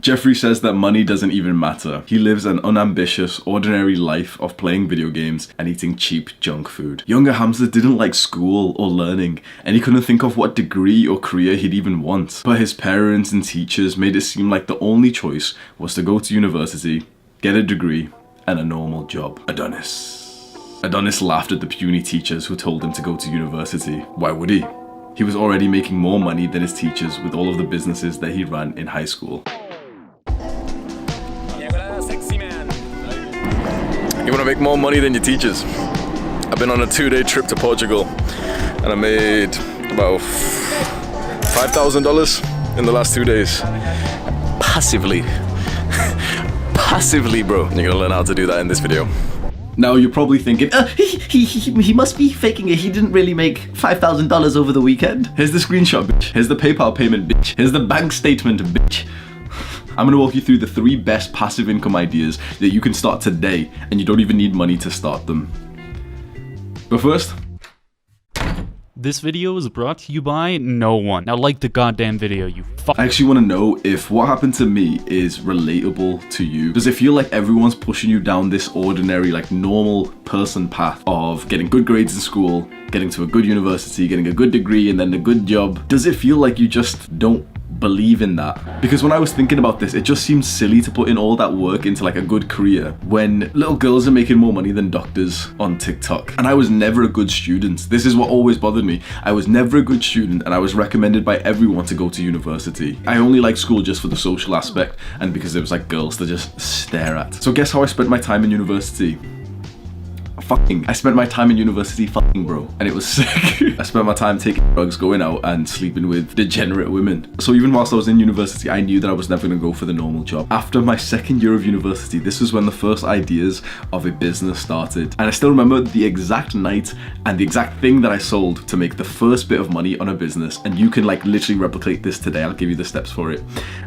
Jeffrey says that money doesn't even matter. He lives an unambitious, ordinary life of playing video games and eating cheap junk food. Younger Hamza didn't like school or learning, and he couldn't think of what degree or career he'd even want. But his parents and teachers made it seem like the only choice was to go to university, get a degree, and a normal job. Adonis laughed at the puny teachers who told him to go to university. Why would he? He was already making more money than his teachers with all of the businesses that he ran in high school. You want to make more money than your teachers? I've been on a 2-day trip to Portugal and I made about $5,000 in the last 2 days. Passively. Passively, bro. You're gonna learn how to do that in this video. Now you're probably thinking, he must be faking it. He didn't really make $5,000 over the weekend. Here's the screenshot, bitch. Here's the PayPal payment, bitch. Here's the bank statement, bitch. I'm gonna walk you through the 3 best passive income ideas that you can start today, and you don't even need money to start them. But first, this video is brought to you by no one. Now like the goddamn video, you fuck. I actually want to know if what happened to me is relatable to you. Does it feel like everyone's pushing you down this ordinary, like normal person path of getting good grades in school, getting to a good university, getting a good degree, and then a good job? Does it feel like you just don't believe in that? Because when I was thinking about this, it just seems silly to put in all that work into like a good career when little girls are making more money than doctors on TikTok. And I was never a good student. This is what always bothered me. I was never a good student, and I was recommended by everyone to go to university. I only liked school just for the social aspect and because there was like girls to just stare at. So guess how I spent my time in university? I spent my time in university fucking, bro, and it was sick. I spent my time taking drugs, going out and sleeping with degenerate women. So even whilst I was in university, I knew that I was never gonna go for the normal job. After my 2nd year of university, this was when the first ideas of a business started. And I still remember the exact night and the exact thing that I sold to make the first bit of money on a business. And you can like literally replicate this today. I'll give you the steps for it.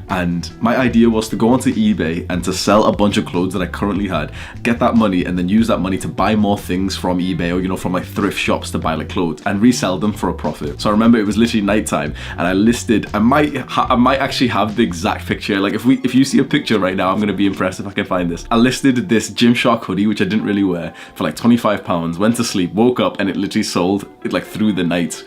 And my idea was to go onto eBay and to sell a bunch of clothes that I currently had, get that money, and then use that money to buy more things from eBay or, you know, from like thrift shops to buy like clothes and resell them for a profit. So I remember it was literally nighttime and I listed, I might actually have the exact picture. Like if you see a picture right now, I'm gonna be impressed if I can find this. I listed this Gymshark hoodie, which I didn't really wear, for like £25, went to sleep, woke up, and it literally sold it like through the night.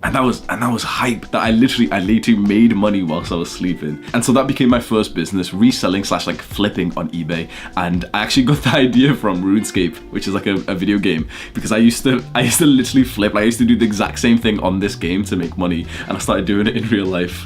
And that was hype. That I literally made money whilst I was sleeping. And so that became my first business, reselling / like flipping on eBay. And I actually got the idea from RuneScape, which is like a video game, because I used to literally flip. I used to do the exact same thing on this game to make money, and I started doing it in real life.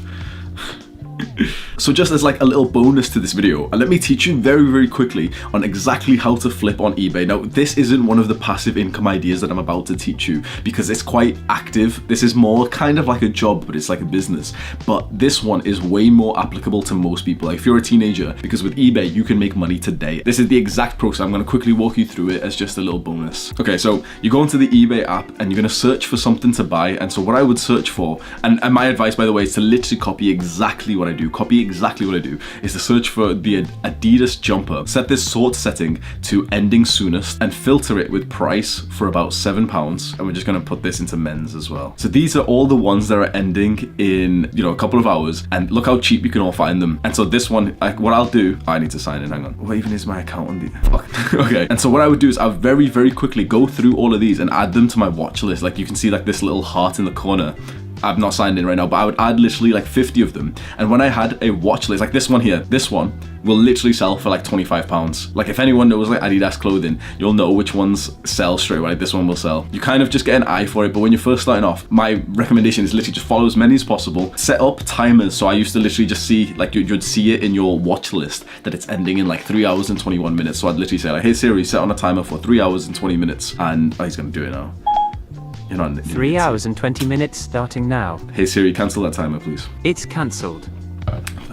So just as like a little bonus to this video, let me teach you very, very quickly on exactly how to flip on eBay. Now, this isn't one of the passive income ideas that I'm about to teach you because it's quite active. This is more kind of like a job, but it's like a business. But this one is way more applicable to most people. Like if you're a teenager, because with eBay, you can make money today. This is the exact process. I'm going to quickly walk you through it as just a little bonus. Okay, so you go into the eBay app and you're going to search for something to buy. And so what I would search for, and my advice, by the way, is to literally copy exactly what I do. Exactly what I do is to search for the Adidas jumper, set this sort setting to ending soonest, and filter it with price for about £7. And we're just going to put this into men's as well. So these are all the ones that are ending in, you know, a couple of hours, and look how cheap you can all find them. And so this one, what I'll do, I need to sign in, hang on. What even is my account on the, fuck. Okay. And so what I would do is I'll very, very quickly go through all of these and add them to my watch list. Like you can see like this little heart in the corner. I've not signed in right now, but I would add literally like 50 of them. And when I had a watch list, like this one here, this one will literally sell for like £25. Like if anyone knows like Adidas clothing, you'll know which ones sell straight away. This one will sell. You kind of just get an eye for it, but when you're first starting off, my recommendation is literally just follow as many as possible. Set up timers. So I used to literally just see, like you'd see it in your watch list that it's ending in like 3 hours and 21 minutes. So I'd literally say like, hey Siri, set on a timer for 3 hours and 20 minutes. And oh, he's gonna do it now. 3 hours and 20 minutes starting now. Hey Siri, cancel that timer, please. It's cancelled.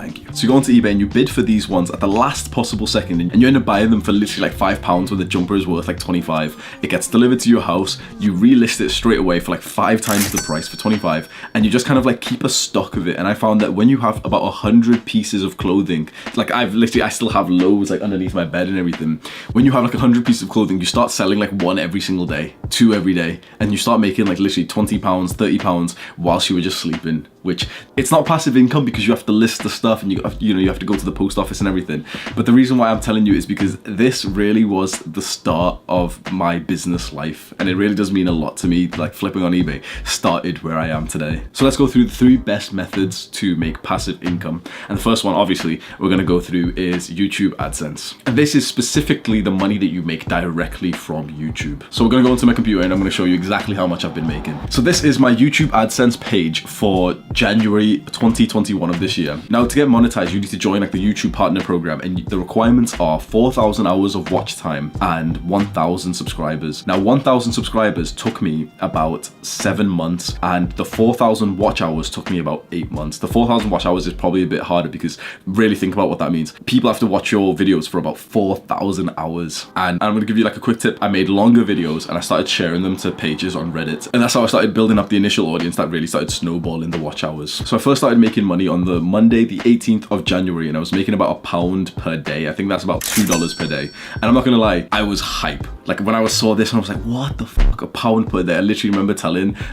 Thank you. So you go onto eBay and you bid for these ones at the last possible second, and you end up buying them for literally like £5 when the jumper is worth like 25. It gets delivered to your house, you relist it straight away for like 5 times the price for 25, and you just kind of like keep a stock of it. And I found that when you have about 100 pieces of clothing, like I still have loads like underneath my bed and everything. When you have like 100 pieces of clothing, you start selling like 1 every single day, 2 every day, and you start making like literally £20, £30 whilst you were just sleeping. Which it's not passive income because you have to list the stuff and you have to go to the post office and everything. But the reason why I'm telling you is because this really was the start of my business life, and it really does mean a lot to me. Like flipping on eBay started where I am today. So let's go through the 3 best methods to make passive income. And the first one, obviously, we're going to go through is YouTube AdSense. And this is specifically the money that you make directly from YouTube. So we're going to go into my computer and I'm going to show you exactly how much I've been making. So this is my YouTube AdSense page for January 2021 of this year. Now, to get monetized, you need to join like the YouTube partner program, and the requirements are 4,000 hours of watch time and 1,000 subscribers. Now, 1,000 subscribers took me about 7 months, and the 4,000 watch hours took me about 8 months. The 4,000 watch hours is probably a bit harder because really think about what that means. People have to watch your videos for about 4,000 hours. And I'm going to give you like a quick tip. I made longer videos and I started sharing them to pages on Reddit, and that's how I started building up the initial audience that really started snowballing the watch hours. So I first started making money on the Monday, the 18th of January, and I was making about £1 per day. I think that's about $2 per day. And I'm not gonna lie, I was hype. Like when I saw this, and I was like, what the fuck, £1 per day? I literally remember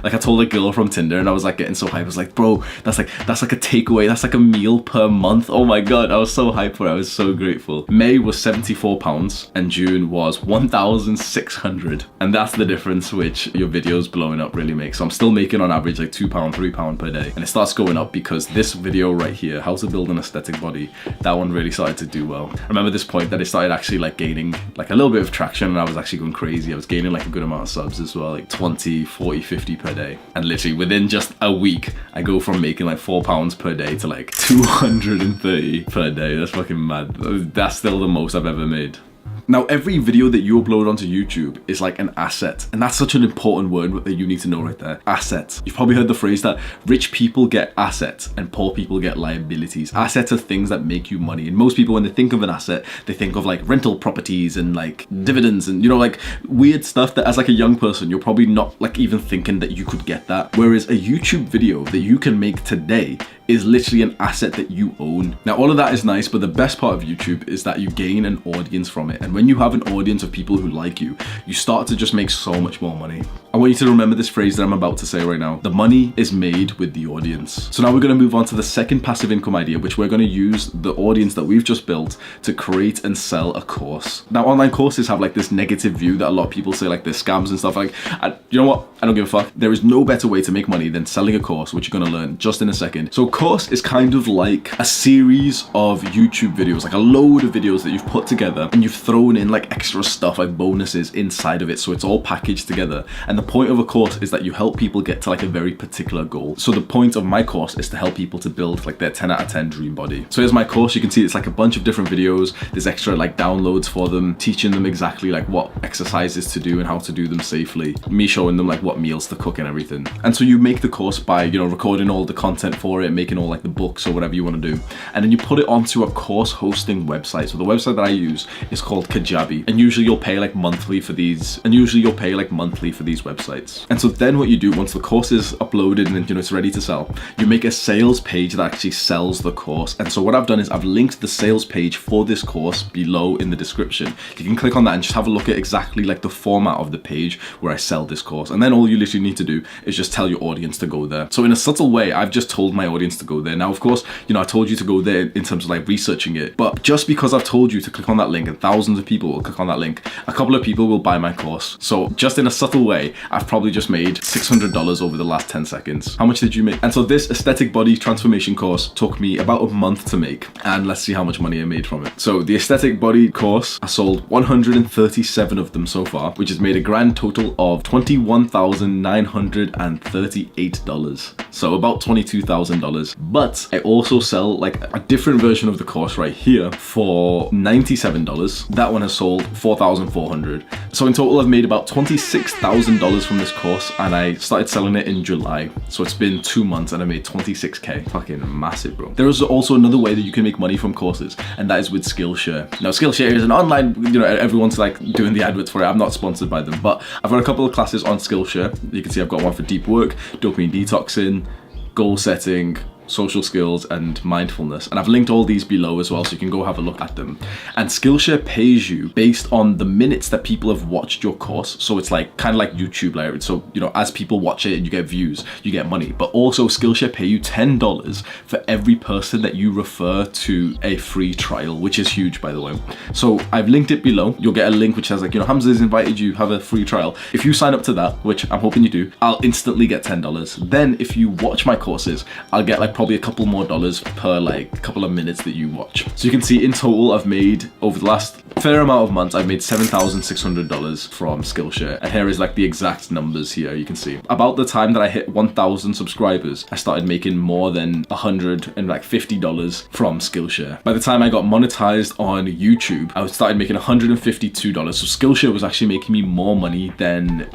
I told a girl from Tinder, and I was like getting so hype. I was like, bro, that's like a takeaway. That's like a meal per month. Oh my God, I was so hyped for it. I was so grateful. May was £74 and June was 1,600. And that's the difference which your videos blowing up really makes. So I'm still making on average like £2, £3 per day. And it starts going up because this video right here, how to build an aesthetic body, that one really started to do well. I remember this point that it started actually like gaining like a little bit of traction, and I was actually going crazy. I was gaining like a good amount of subs as well, like 20, 40, 50 per day. And literally within just a week, I go from making like £4 per day to like 230 per day. That's fucking mad. That's still the most I've ever made. Now, every video that you upload onto YouTube is like an asset. And that's such an important word that you need to know right there. Assets. You've probably heard the phrase that rich people get assets and poor people get liabilities. Assets are things that make you money. And most people, when they think of an asset, they think of like rental properties and like dividends and, you know, like weird stuff that as like a young person, you're probably not like even thinking that you could get that. Whereas a YouTube video that you can make today is literally an asset that you own. Now, all of that is nice, but the best part of YouTube is that you gain an audience from it. And when you have an audience of people who like you, you start to just make so much more money. I want you to remember this phrase that I'm about to say right now. The money is made with the audience. So now we're going to move on to the second passive income idea, which we're going to use the audience that we've just built to create and sell a course. Now, online courses have like this negative view that a lot of people say like they're scams and stuff. Like, you know what? I don't give a fuck. There is no better way to make money than selling a course, which you're going to learn just in a second. So course is kind of like a series of YouTube videos, like a load of videos that you've put together and you've thrown in like extra stuff, like bonuses inside of it. So it's all packaged together. And the point of a course is that you help people get to like a very particular goal. So the point of my course is to help people to build like their 10 out of 10 dream body. So here's my course. You can see it's like a bunch of different videos. There's extra like downloads for them, teaching them exactly like what exercises to do and how to do them safely. Me showing them like what meals to cook and everything. And so you make the course by, you know, recording all the content for it, making all like the books or whatever you want to do. And then you put it onto a course hosting website. So the website that I use is called Kajabi. And usually you'll pay like monthly for these. Websites. And so then what you do once the course is uploaded and, you know, it's ready to sell, you make a sales page that actually sells the course. And so what I've done is I've linked the sales page for this course below in the description. You can click on that and just have a look at exactly like the format of the page where I sell this course. And then all you literally need to do is just tell your audience to go there. So in a subtle way, I've just told my audience to go there. Now, of course, you know, I told you to go there in terms of like researching it, but just because I've told you to click on that link and thousands of people will click on that link, a couple of people will buy my course. So just in a subtle way, I've probably just made $600 over the last 10 seconds. How much did you make? And so this aesthetic body transformation course took me about a month to make, and let's see how much money I made from it. So the aesthetic body course, I sold 137 of them so far, which has made a grand total of $21,938. So about $22,000. But I also sell like a different version of the course right here for $97. That one has sold $4,400. So in total, I've made about $26,000 $10 from this course and I started selling it in July. So it's been 2 months and I made 26k. Fucking massive, bro. There is also another way that you can make money from courses, and that is with Skillshare. Now, Skillshare is an online, everyone's like doing the adverts for it. I'm not sponsored by them, but I've got a couple of classes on Skillshare. You can see I've got one for deep work, dopamine detoxing, goal setting, social skills, and mindfulness, and I've linked all these below as well, so you can go have a look at them. And Skillshare pays you based on the minutes that people have watched your course, so it's like kind of like YouTube, like, so as people watch it and you get views, you get money. But also Skillshare pay you $10 for every person that you refer to a free trial, which is huge, by the way. So I've linked it below. You'll get a link which says like, Hamza's invited you, have a free trial. If you sign up to that, which I'm hoping you do, I'll instantly get $10. Then if you watch my courses, I'll get like probably a couple more dollars per like couple of minutes that you watch. So you can see in total I've made, over the last fair amount of months, I've made $7,600 from Skillshare. And here is like the exact numbers here. You can see about the time that I hit 1,000 subscribers, I started making more than $150 from Skillshare. By the time I got monetized on YouTube, I started making $152. So Skillshare was actually making me more money than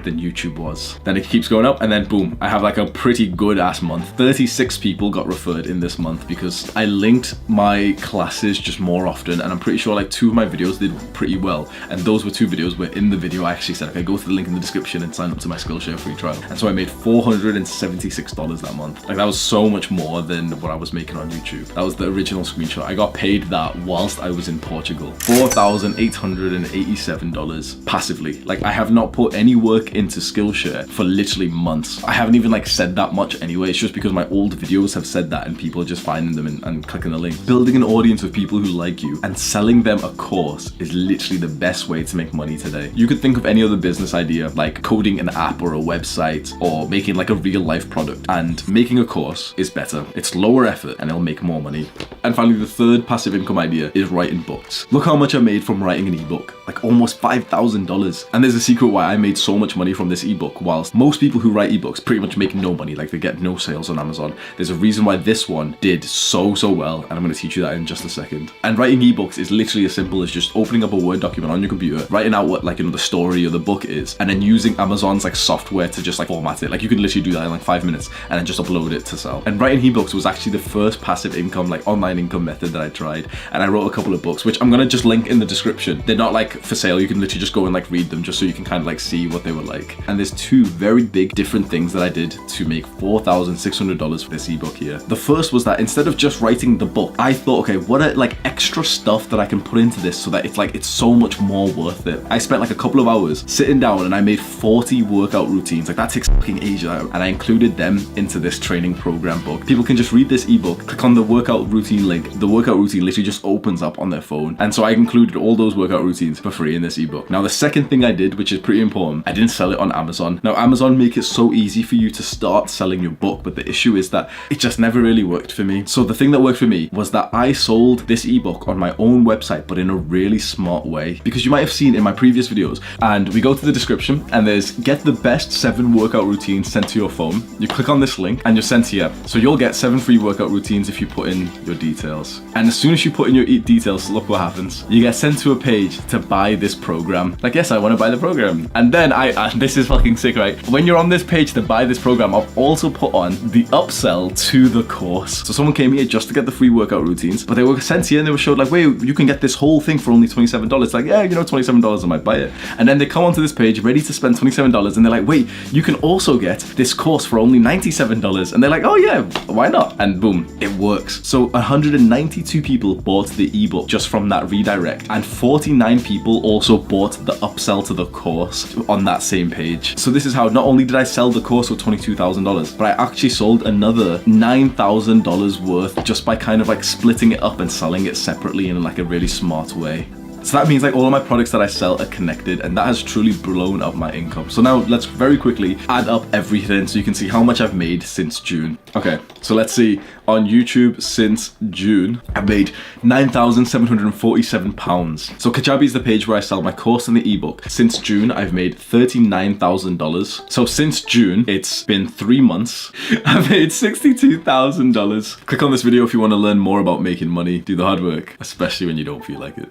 YouTube was. Then it keeps going up, and then boom, I have like a pretty good ass month. 36 people got referred in this month because I linked my classes just more often, and I'm pretty sure like 2 of my videos did pretty well, and those were 2 videos where in the video I actually said, okay, go to the link in the description and sign up to my Skillshare free trial. And so I made $476 that month. Like, that was so much more than what I was making on YouTube. That was the original screenshot. I got paid that whilst I was in Portugal. $4,887 passively. Like, I have not put any work into Skillshare for literally months. I haven't even like said that much anyway. It's just because my old videos have said that and people are just finding them and clicking the link. Building an audience of people who like you and selling them a course is literally the best way to make money today. You could think of any other business idea, like coding an app or a website or making like a real life product, and making a course is better. It's lower effort and it'll make more money. And finally, the third passive income idea is writing books. Look how much I made from writing an ebook, like almost $5,000. And there's a secret why I made so much money from this ebook, whilst most people who write ebooks pretty much make no money, like they get no sales on Amazon. There's a reason why this one did so well, and I'm going to teach you that in just a second. And writing ebooks is literally as simple as just opening up a Word document on your computer, writing out what the story or the book is, and then using Amazon's like software to just like format it. Like, you can literally do that in like 5 minutes and then just upload it to sell. And writing ebooks was actually the first passive income, like online income method that I tried. And I wrote a couple of books, which I'm going to just link in the description. They're not like for sale. You can literally just go and like read them just so you can kind of like see what they were like. And there's 2 very big different things that I did to make $4,600 for this ebook here. The first was that instead of just writing the book, I thought, okay, what are like extra stuff that I can put into this so that it's so much more worth it. I spent like a couple of hours sitting down and I made 40 workout routines. Like, that takes fucking ages, and I included them into this training program book. People can just read this ebook, click on the workout routine link. The workout routine literally just opens up on their phone. And so I included all those workout routines for free in this ebook. Now, the second thing I did, which is pretty important, I didn't sell it on Amazon. Now, Amazon make it so easy for you to start selling your book, but the issue is that it just never really worked for me. So the thing that worked for me was that I sold this ebook on my own website, but in a really smart way. Because you might have seen in my previous videos, and we go to the description and there's get the best 7 workout routines sent to your phone. You click on this link and you're sent here. So you'll get 7 free workout routines if you put in your details. And as soon as you put in your details, look what happens. You get sent to a page to buy this program. Like, yes, I want to buy the program. And then this is fucking sick, right? When you're on this page to buy this program, I've also put on the upsell to the course. So someone came here just to get the free workout routines, but they were sent here and they were showed like, wait, you can get this whole thing for only $27. Like, yeah, $27, I might buy it. And then they come onto this page ready to spend $27 and they're like, wait, you can also get this course for only $97. And they're like, oh yeah, why not? And boom, it works. So 192 people bought the ebook just from that redirect, and 49 people also bought the upsell to the course on that same page. So this is how not only did I sell the course for $22,000, but I actually sold another $9,000 worth just by kind of like splitting it up and selling it separately in like a really smart way. So that means like all of my products that I sell are connected, and that has truly blown up my income. So now let's very quickly add up everything so you can see how much I've made since June. Okay, so let's see. On YouTube since June, I've made £9,747. So Kajabi is the page where I sell my course and the ebook. Since June, I've made $39,000. So since June, it's been 3 months. I've made $62,000. Click on this video if you want to learn more about making money. Do the hard work, especially when you don't feel like it.